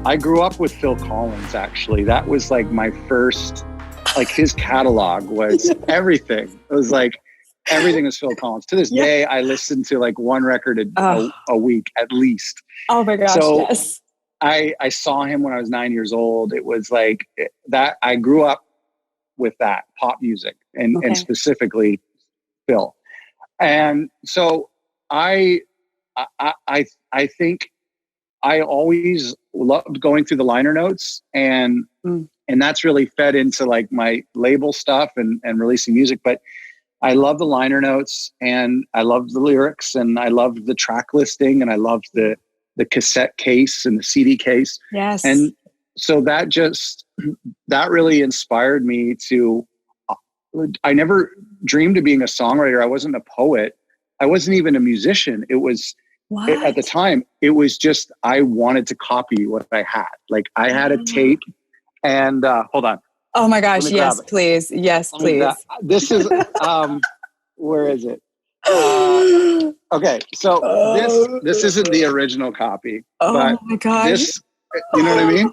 I grew up with Phil Collins, actually. That was like my first, like his catalog was everything. It was like, everything was Phil Collins. To this day, I listen to like one record a week at least. Oh my gosh, so yes. I saw him when I was 9 years old. It was like that. I grew up with that pop music and specifically Phil. And so I think I always loved going through the liner notes, and that's really fed into like my label stuff and releasing music. But I love the liner notes, and I love the lyrics, and I love the track listing, and I love the cassette case and the CD case. Yes. And so that really inspired me to, I never dreamed of being a songwriter. I wasn't a poet. I wasn't even a musician. It was, at the time, it was just, I wanted to copy what I had. Like I had a tape and hold on. Oh my gosh. Yes, please. Yes, please. This is, where is it? Okay. So this isn't the original copy, but my gosh. this, you know what I mean?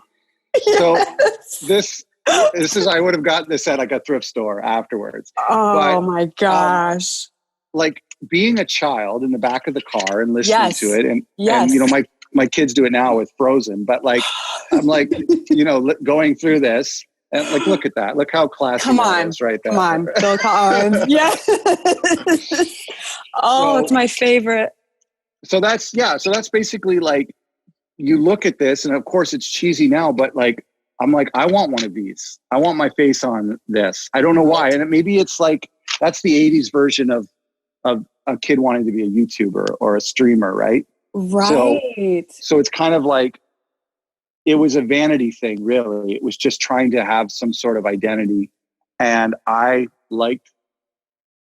Yes. So this is, I would have gotten this at like a thrift store afterwards. Oh my gosh. Like being a child in the back of the car and listening to it. And you know, my kids do it now with Frozen, but like, I'm like, you know, going through this and like, look at that. Look how classy that is right there. Come on, Phil Collins. Yeah. It's my favorite. So that's basically like, you look at this and of course it's cheesy now, but like, I'm like, I want one of these. I want my face on this. I don't know why. And maybe it's like, that's the 80s version of a kid wanting to be a YouTuber or a streamer, right? Right. So it's kind of like, it was a vanity thing, really. It was just trying to have some sort of identity. And I liked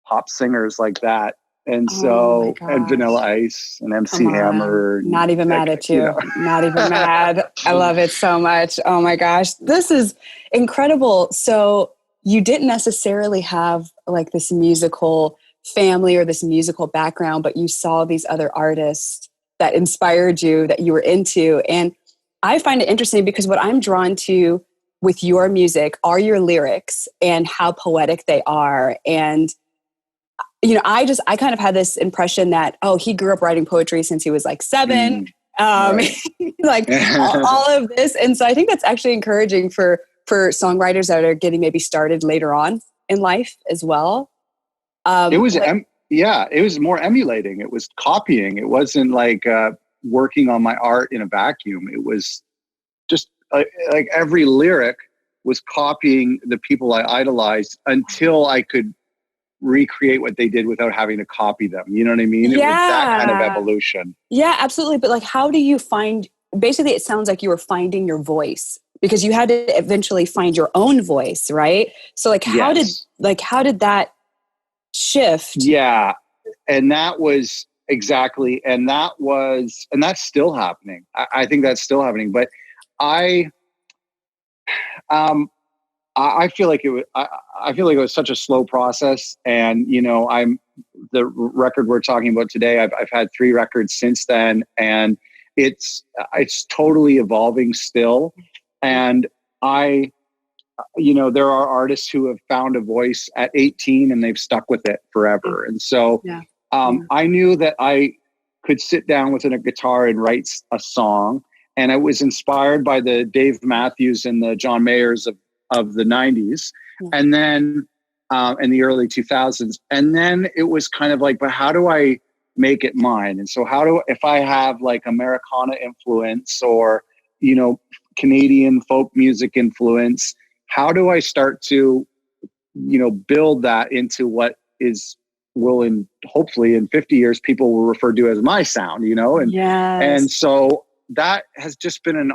pop singers like that. And so, and Vanilla Ice and MC Hammer. Not even mad at you. Not even mad. I love it so much. Oh my gosh. This is incredible. So you didn't necessarily have like this musical family or this musical background, but you saw these other artists that inspired you, that you were into. And I find it interesting because what I'm drawn to with your music are your lyrics and how poetic they are. And you know, I kind of had this impression that, he grew up writing poetry since he was like 7, like all of this. And so I think that's actually encouraging for songwriters that are getting maybe started later on in life as well. It was, it was more emulating. It was copying. It wasn't like working on my art in a vacuum. It was just like every lyric was copying the people I idolized until I could recreate what they did without having to copy them. You know what I mean? It was that kind of evolution. Yeah, absolutely. But like, how do you find, basically it sounds like you were finding your voice because you had to eventually find your own voice, right? So like, how did that shift? Yeah. And that was exactly, and that's still happening. I think that's still happening, but I feel like I feel like it was such a slow process. And, you know, the record we're talking about today, I've had 3 records since then, and it's totally evolving still. And you know, there are artists who have found a voice at 18 and they've stuck with it forever. And so I knew that I could sit down with a guitar and write a song. And I was inspired by the Dave Matthews and the John Mayers of the 90s, and then in the early 2000s. And then it was kind of like, but how do I make it mine? And so if I have like Americana influence or, you know, Canadian folk music influence, how do I start to, you know, build that into what hopefully in 50 years, people will refer to as my sound, you know? And so that has just been an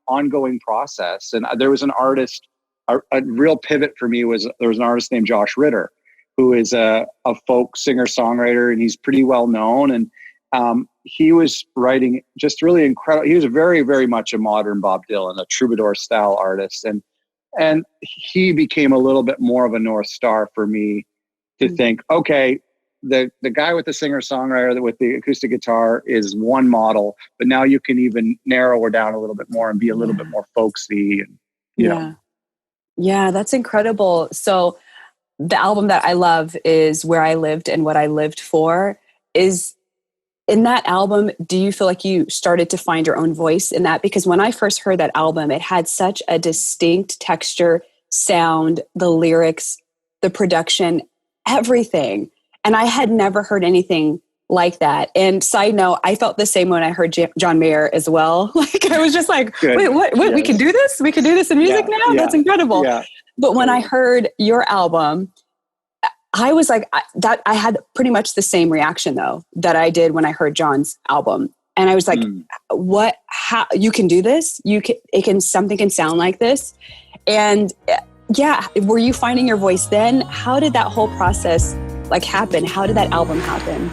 ongoing process. And there was an artist, a real pivot for me there was an artist named Josh Ritter, who is a folk singer-songwriter, and he's pretty well known. And he was writing just really incredible. He was very, very much a modern Bob Dylan, a troubadour style artist. And he became a little bit more of a North Star for me to think, okay, the guy with the singer-songwriter with the acoustic guitar is one model, but now you can even narrow her down a little bit more and be a little bit more folksy, and you know. Yeah, that's incredible. So the album that I love is Where I Lived and What I Lived For. Is in that album, do you feel like you started to find your own voice in that? Because when I first heard that album, it had such a distinct texture, sound, the lyrics, the production, everything. And I had never heard anything like that. And side note, I felt the same when I heard John Mayer as well. Like, I was just like, Good. wait, what? Yes. We can do this? We can do this in music now? Yeah. That's incredible. Yeah. But when I heard your album, I was like, I had pretty much the same reaction though that I did when I heard John's album. And I was like, what, how you can do this? Something can sound like this. And yeah, were you finding your voice then? How did that whole process like happen? How did that album happen?